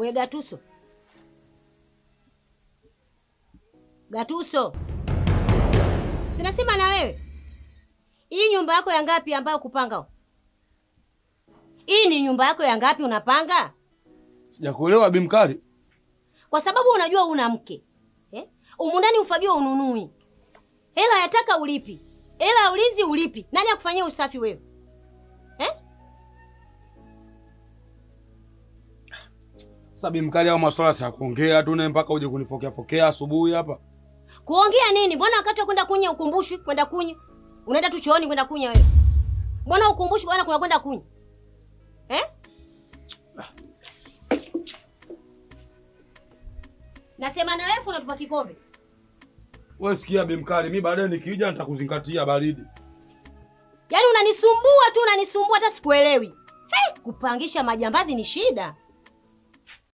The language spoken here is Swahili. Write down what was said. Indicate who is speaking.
Speaker 1: We Gatuso. Gatuso. Sinasema na wewe. Hii nyumba yako ya ngapi ambayo kupanga? Hii ni nyumba yako ya ngapi unapanga?
Speaker 2: Sijakuelewa Bimkali.
Speaker 1: Kwa sababu unajua una mke. Umundani ufagio ununui. Hela yataka ulipi. Hela ya ulinzi ulipi. Nani akufanyia usafi wewe?
Speaker 2: Sasa Bimkali au masuala si ya kuongea tu na mpaka uje kunipokea asubuhi hapa.
Speaker 1: Kuongea nini? Mbona wakati wa kwenda kunya ukumbushwi kwenda kunya? Unaenda tu chooni kwenda kunya wewe. Mbona ukumbushwi bwana kuna kwenda kunya? Nasema na wewe unatupa kikombe.
Speaker 2: Wewe sikia Bimkali, mimi baadaye nikija nitakuzingatia baridi.
Speaker 1: Yaani unanisumbua tu, unanisumbua hata sikuelewi. Kupangisha majambazi ni shida.